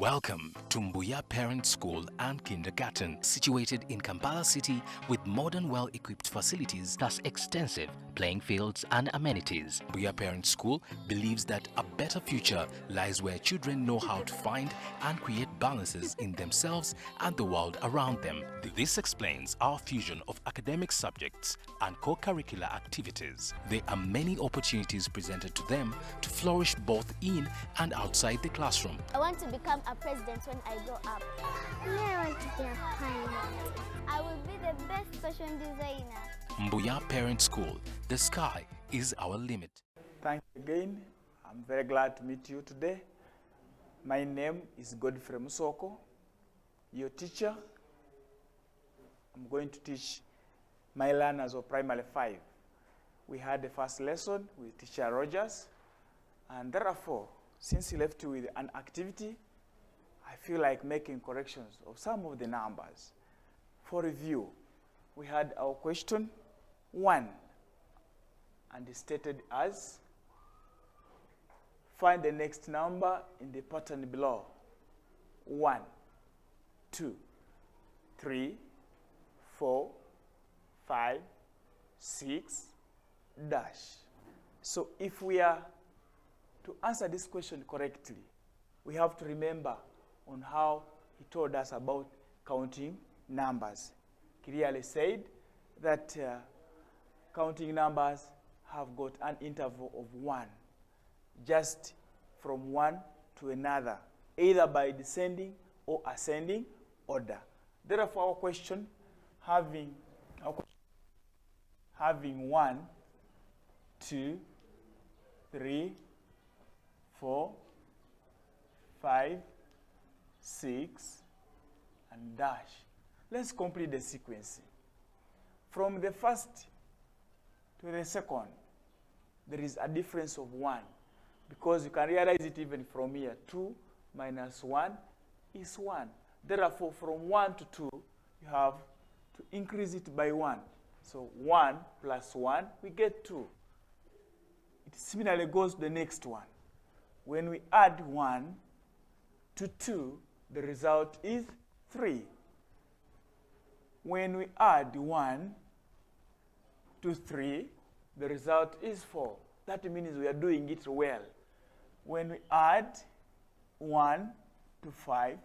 Welcome to Mbuya Parent School and Kindergarten, situated in Kampala City with modern, well-equipped facilities plus extensive playing fields and amenities. Mbuya Parent School believes that a better future lies where children know how to find and create balances in themselves and the world around them. This explains our fusion of academic subjects and co-curricular activities. There are many opportunities presented to them to flourish both in and outside the classroom. I want to become a president when I grow up. I want to be a pilot. I will be the best fashion designer. Mbuya Parent School, the sky is our limit. Thank you again. I'm very glad to meet you today. My name is Godfrey Musoko, your teacher. I'm going to teach my learners of Primary 5. We had the first lesson with Teacher Rogers, and therefore, since he left you with an activity, I feel like making corrections of some of the numbers. For review, we had our question 1, and it's stated as, find the next number in the pattern below. 1, 2, 3, 4, 5, 6, dash. So if we are to answer this question correctly, we have to remember on how he told us about counting numbers. Clearly said that counting numbers have got an interval of 1, just from one to another, either by descending or ascending order. Therefore, our question having 1, 2, 3, 4, 5, 6, and dash. Let's complete the sequence. From the first to the second, there is a difference of 1, because you can realize it even from here. 2 minus 1 is 1. Therefore, from 1 to 2, you have to increase it by 1. So 1 plus 1, we get 2. It similarly goes to the next one. When we add 1 to 2, the result is 3. When we add 1 to 3, the result is 4. That means we are doing it well. When we add 1 to 5,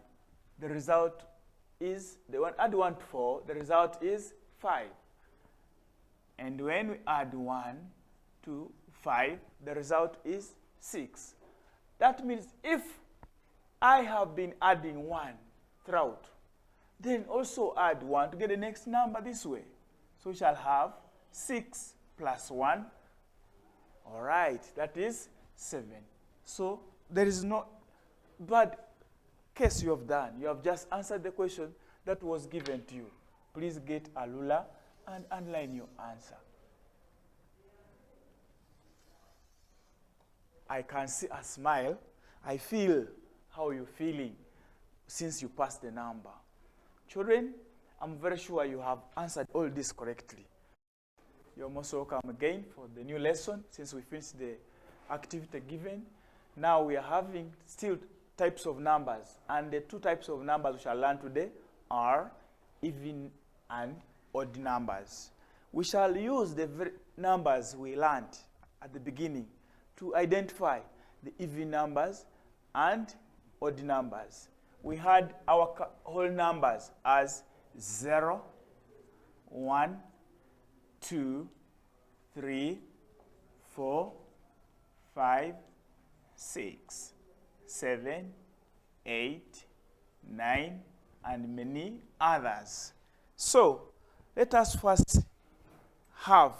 the result is, add 1 to 4, the result is 5. And when we add 1 to 5, the result is 6. That means if I have been adding 1 throughout, then also add 1 to get the next number this way. So we shall have 6 plus 1. All right, that is 7. So there is no bad case you have done. You have just answered the question that was given to you. Please get a ruler and underline your answer. I can see a smile. I feel how you're feeling since you passed the number. Children, I'm very sure you have answered all this correctly. You're most welcome again for the new lesson since we finished the activity given. Now we are having still types of numbers, and the 2 types of numbers we shall learn today are even and odd numbers. We shall use the numbers we learned at the beginning to identify the even numbers and odd numbers. We had our whole numbers as 0, 1, 2, 3, 4, 5, 6, 7, 8, 9, and many others. So let us first have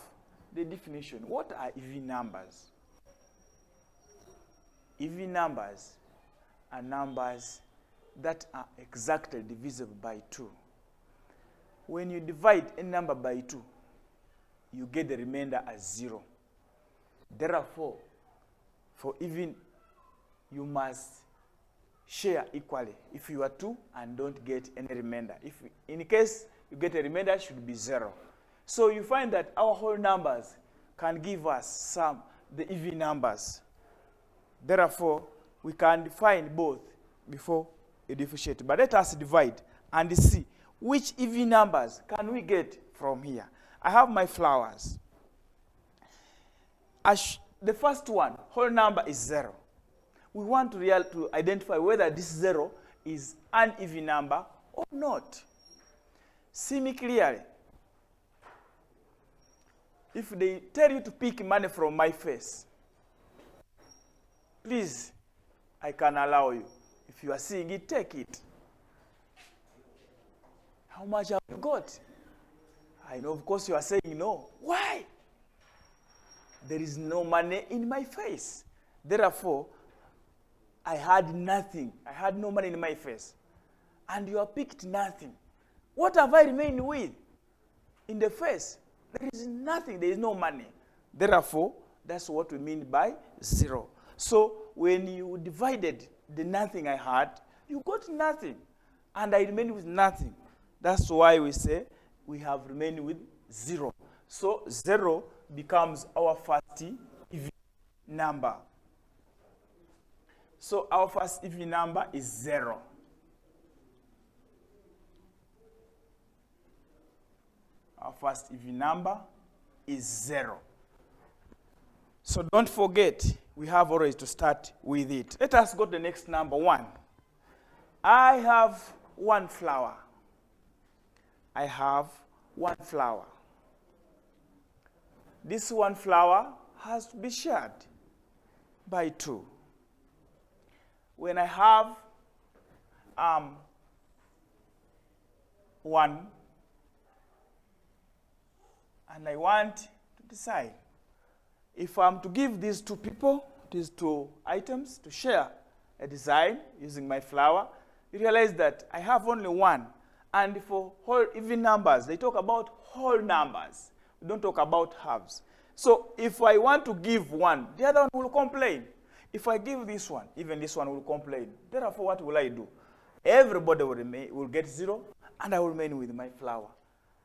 the definition. What are even numbers? Even numbers are numbers that are exactly divisible by 2. When you divide a number by 2, you get the remainder as 0. Therefore, for even, you must share equally. If you are 2 and don't get any remainder, if in case you get a remainder, it should be 0. So you find that our whole numbers can give us the even numbers. Therefore, we can define both before differentiate. But let us divide and see which even numbers can we get from here. I have my flowers. The first one, whole number is 0. We want to identify whether this 0 is an even number or not. See me clearly. If they tell you to pick money from my face, please, I can allow you. If you are seeing it, take it. How much have you got? I know, of course, you are saying no. Why? There is no money in my face. Therefore, I had nothing. I had no money in my face. And you have picked nothing. What have I remained with? In the face, there is nothing. There is no money. Therefore, that's what we mean by 0. So, when you divided the nothing I had, you got nothing. And I remained with nothing. That's why we say we have remained with 0. So, 0 becomes our first even number. So, our first even number is 0. Our first even number is 0. So don't forget, we have always to start with it. Let us go to the next number, 1. I have 1 flower. I have 1 flower. This 1 flower has to be shared by 2. When I have 1, and I want to decide if I'm to give these 2 people, these 2 items, to share a design using my flower, you realize that I have only 1. And for whole even numbers, they talk about whole numbers. We don't talk about halves. So if I want to give 1, the other one will complain. If I give this one, even this one will complain. Therefore, what will I do? Everybody will get 0, and I will remain with my flower.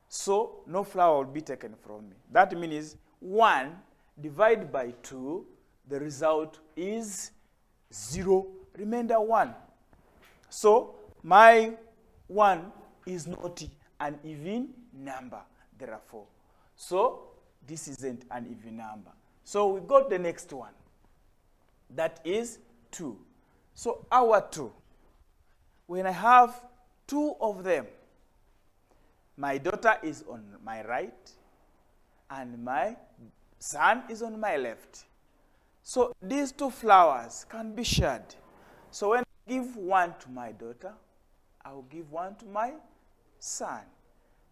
So no flower will be taken from me. That means 1 divided by 2, the result is 0, remainder 1. So my 1 is not an even number, therefore. So this isn't an even number. So we got the next one. That is 2. So our 2, when I have 2 of them, my daughter is on my right, and my son is on my left. So these 2 flowers can be shared. So when I give 1 to my daughter, I will give 1 to my son.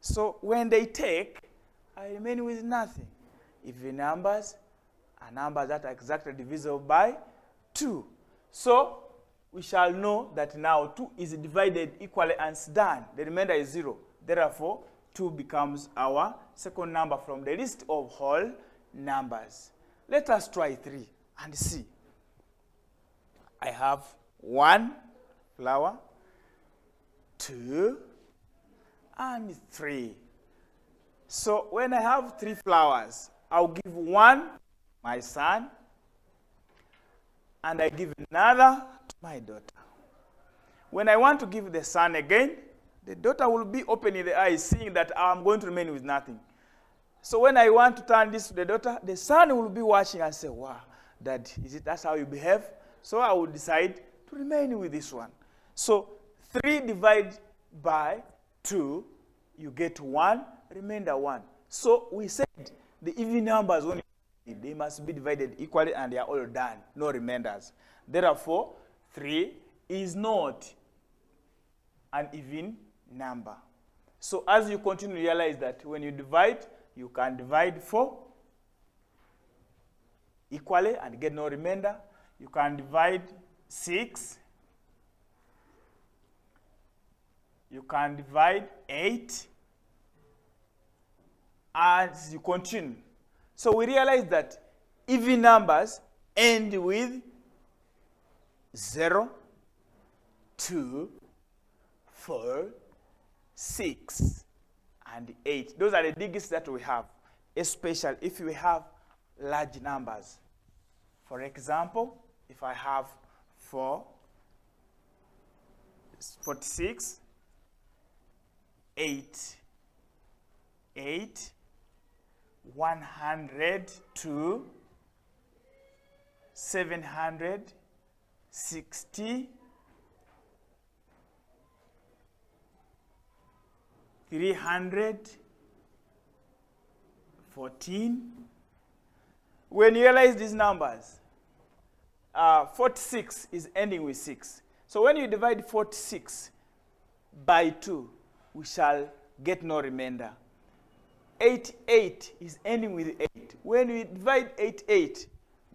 So when they take, I remain with nothing. Even numbers are numbers that are exactly divisible by 2. So we shall know that now 2 is divided equally and done. The remainder is 0. Therefore, 2 becomes our second number from the list of whole numbers. Let us try 3 and see. I have 1 flower, 2, and 3. So when I have 3 flowers, I'll give 1 to my son, and I give another to my daughter. When I want to give the son again, the daughter will be opening the eyes, seeing that I'm going to remain with nothing. So when I want to turn this to the daughter, the son will be watching and say, wow, Dad, that's how you behave? So I will decide to remain with this one. So 3 divided by 2, you get 1, remainder 1. So we said the even numbers, only they must be divided equally and they are all done, no remainders. Therefore, 3 is not an even number. So as you continue to realize that when you divide, you can divide 4 equally and get no remainder. You can divide 6. You can divide 8. As you continue. So we realize that even numbers end with 0, 2, 4, 6, and 8. Those are the digits that we have, especially if we have large numbers. For example, if I have 4, 46, 8, 102, 760, 314. When you realize these numbers, 46 is ending with 6. So when you divide 46 by 2, we shall get no remainder. 88 is ending with 8. When we divide 88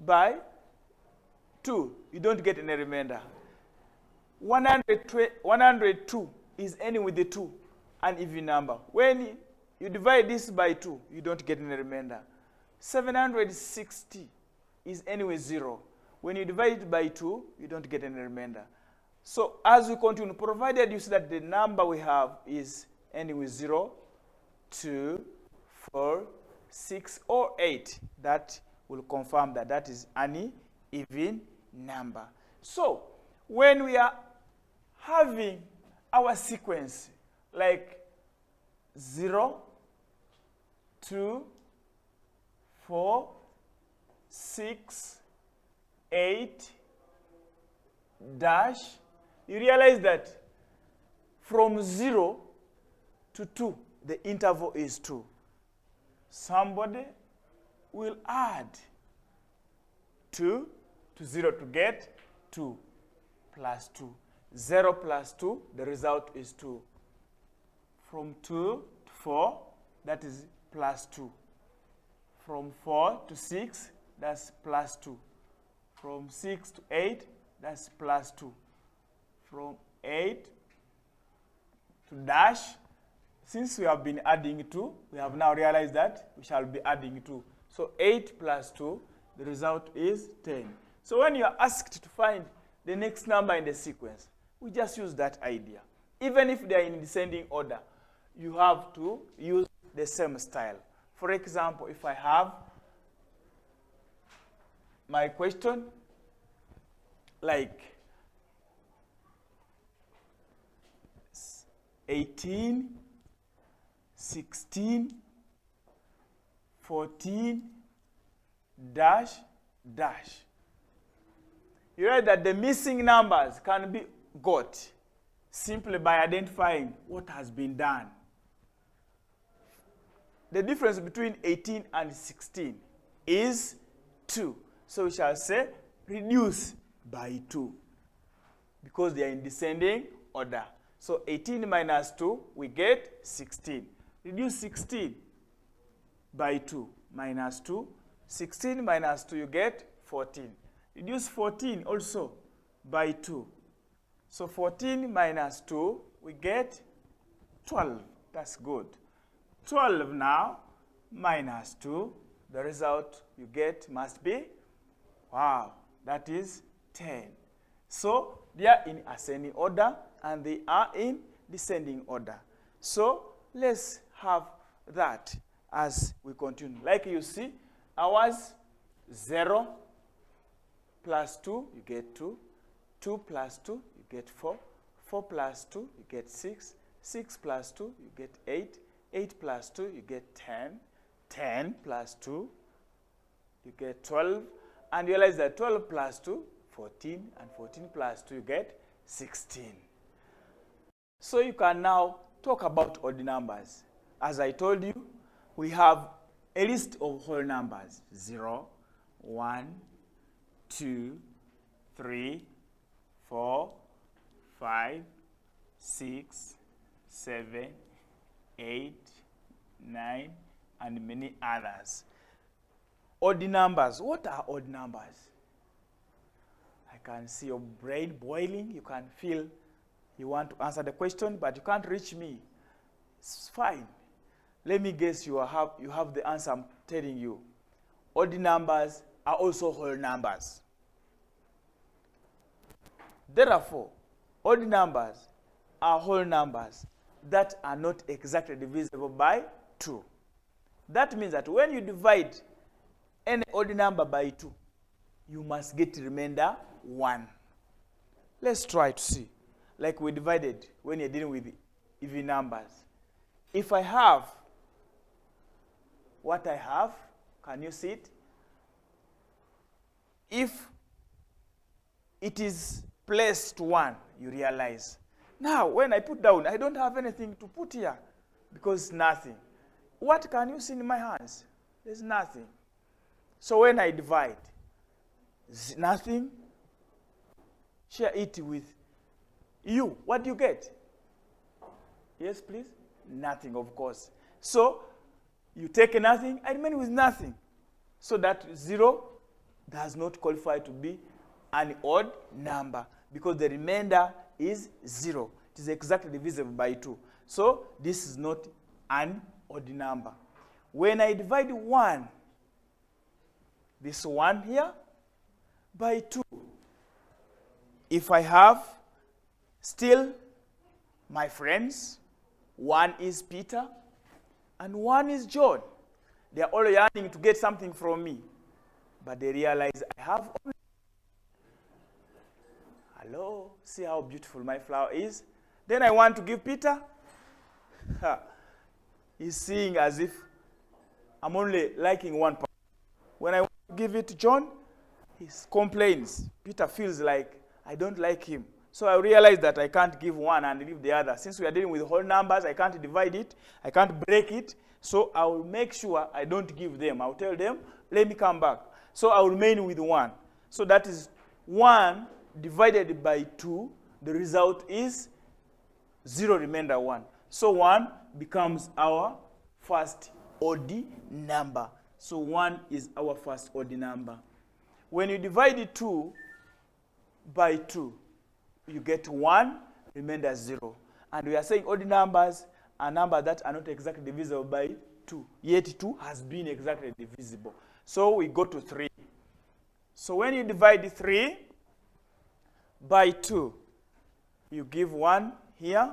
by 2, you don't get any remainder. 102 is ending with the 2, an even number. When you divide this by 2, you don't get any remainder. 760 is ending with 0. When you divide it by 2, you don't get any remainder. So as we continue, provided you see that the number we have is ending with 0, 2, 4, 6, or 8, that will confirm that that is an even number. So when we are having our sequence like 0, 2, 4, 6, 8, dash, you realize that from 0 to 2, the interval is 2. Somebody will add 2 to 0 to get 2 plus 2. 0 plus 2, the result is 2. From 2 to 4, that is plus 2. From 4 to 6, that's plus 2. From 6 to 8, that's plus 2. From 8 to dash, since we have been adding 2, we have now realized that we shall be adding 2. So 8 plus 2, the result is 10. So when you are asked to find the next number in the sequence, we just use that idea. Even if they are in descending order, you have to use the same style. For example, if I have my question like 18, 16, 14, dash, dash. You realize that the missing numbers can be got simply by identifying what has been done. The difference between 18 and 16 is 2. So we shall say reduce by 2 because they are in descending order. So 18 minus 2, we get 16. Reduce 16 by 2 minus 2. 16 minus 2, you get 14. Reduce 14 also by 2. So 14 minus 2, we get 12. That's good. 12 now minus 2, the result you get must be, wow, that is 10. So they are in ascending order and they are in descending order. So let's have that as we continue. Like you see, ours 0 plus 2, you get 2. 2 plus 2, you get 4. 4 plus 2, you get 6. 6 plus 2, you get 8. 8 plus 2, you get 10. 10 plus 2, you get 12. And you realize that 12 plus 2, 14. And 14 plus 2, you get 16. So you can now talk about odd numbers. As I told you, we have a list of whole numbers. 0, 1, 2, 3, 4, 5, 6, 7, 8, 9, and many others. Odd numbers. What are odd numbers? I can see your brain boiling. You can feel you want to answer the question, but you can't reach me. It's fine. Let me guess you have the answer I'm telling you. Odd numbers are also whole numbers. Therefore, odd numbers are whole numbers that are not exactly divisible by 2. That means that when you divide any odd number by 2, you must get remainder 1. Let's try to see. like we divided when you're dealing with even numbers. If I have what I have, can you see it? If it is placed 1, you realize. Now, when I put down, I don't have anything to put here because nothing. What can you see in my hands? There's nothing. So when I divide, nothing, share it with you. What do you get? Yes, please? Nothing, of course. So you take nothing, I remain with nothing. So that 0 does not qualify to be an odd number because the remainder is 0. It is exactly divisible by 2. So this is not an odd number. When I divide 1, this 1 here, by 2, if I have still my friends, 1 is Peter and 1 is John. They are all yearning to get something from me, but they realize I have only. Hello, see how beautiful my flower is? Then I want to give Peter. He's seeing as if I'm only liking one part. When I want to give it to John, he complains. Peter feels like I don't like him. So I realize that I can't give one and leave the other. Since we are dealing with whole numbers, I can't divide it. I can't break it. So I will make sure I don't give them. I'll tell them, let me come back. So I will remain with 1. So that is 1 divided by 2. The result is 0 remainder 1. So 1 becomes our first odd number. So 1 is our first odd number. When you divide 2 by 2, you get 1, remainder 0. And we are saying odd numbers are numbers that are not exactly divisible by 2. Yet 2 has been exactly divisible. So we go to 3. So when you divide 3 by 2, you give 1 here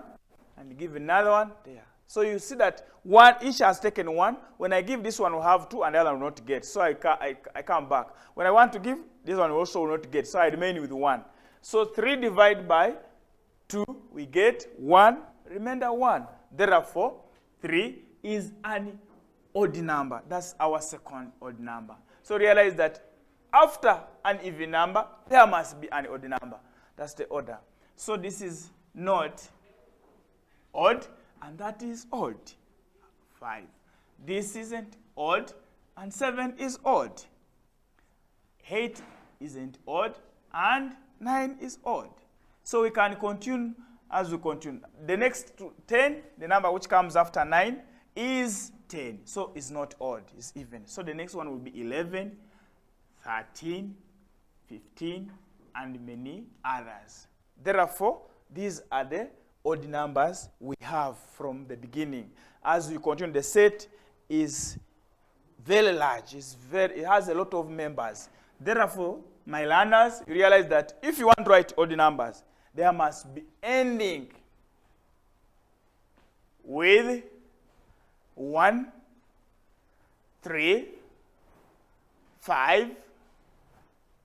and you give another one there. So you see that each has taken 1. When I give this one, will have 2 and the other will not get. So I come back. When I want to give, this one also will not get. So I remain with 1. So 3 divided by 2, we get 1, remainder 1. Therefore, 3 is an odd number. That's our second odd number. So realize that after an even number, there must be an odd number. That's the order. So this is not odd, and that is odd. 5. This isn't odd, and 7 is odd. 8 isn't odd, and 9 is odd. So we can continue as we continue. The next 10, the number which comes after 9, is 10. So it's not odd, it's even. So the next one will be 11, 13, 15, and many others. Therefore, these are the odd numbers we have from the beginning. As we continue, the set is very large. It has a lot of members. Therefore, my learners, you realize that if you want to write odd numbers, there must be ending with 1, 3, 5,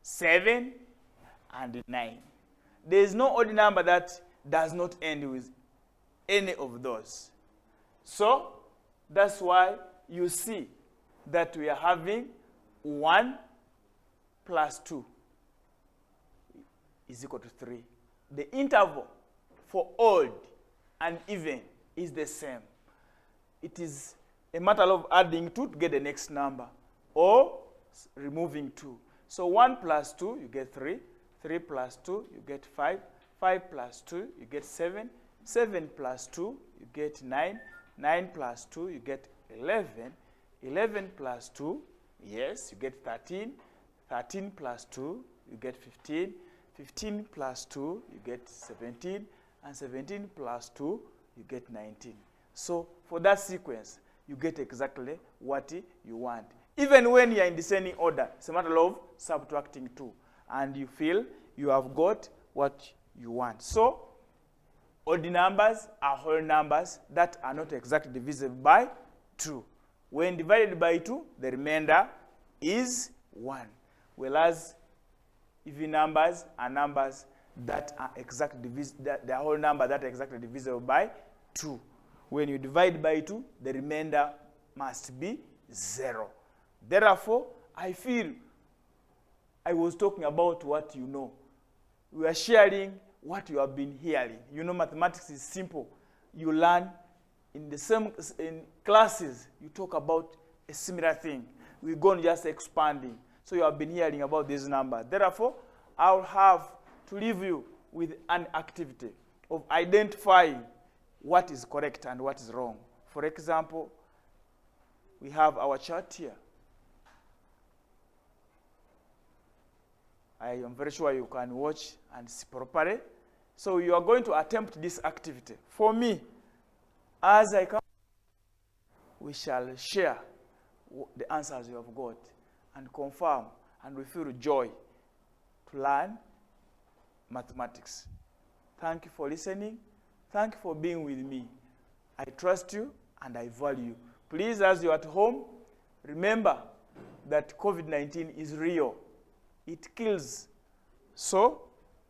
7, and 9. There is no odd number that does not end with any of those. So that's why you see that we are having 1 plus 2 is equal to 3. The interval for odd and even is the same. It is a matter of adding 2 to get the next number or removing 2. So 1 plus 2, you get 3. 3 plus 2, you get 5. 5 plus 2, you get 7. 7 plus 2, you get 9. 9 plus 2, you get 11. 11 plus 2, yes, you get 13. 13 plus 2, you get 15. 15 plus 2, you get 17. And 17 plus 2, you get 19. So for that sequence, you get exactly what you want. Even when you are in descending order, it's a matter of subtracting 2. And you feel you have got what you want. So odd numbers are whole numbers that are not exactly divisible by 2. When divided by 2, the remainder is 1. Whereas even numbers are numbers that are exactly the whole number that are exactly divisible by 2. When you divide by 2, the remainder must be 0. Therefore, I feel I was talking about what you know. We are sharing what you have been hearing. You know, mathematics is simple. You learn in classes, you talk about a similar thing. We go on just expanding. So you have been hearing about this number. Therefore, I'll have to leave you with an activity of identifying what is correct and what is wrong. For example, we have our chart here. I am very sure you can watch and see properly. So you are going to attempt this activity. For me, as I come, we shall share the answers you have got and confirm, and we feel joy to learn mathematics. Thank you for listening. Thank you for being with me. I trust you and I value you. Please, as you're at home, remember that COVID-19 is real. It kills. So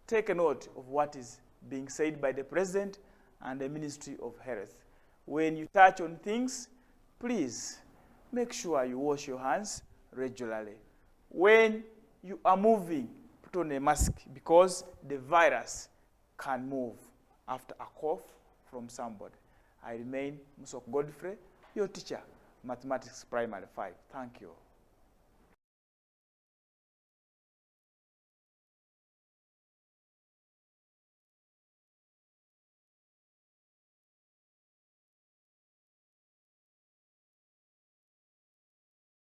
take a note of what is being said by the President and the Ministry of Health. When you touch on things, please make sure you wash your hands regularly. When you are moving, put on a mask because the virus can move after a cough from somebody. I remain Musok Godfrey, your teacher, Mathematics Primary 5. Thank you.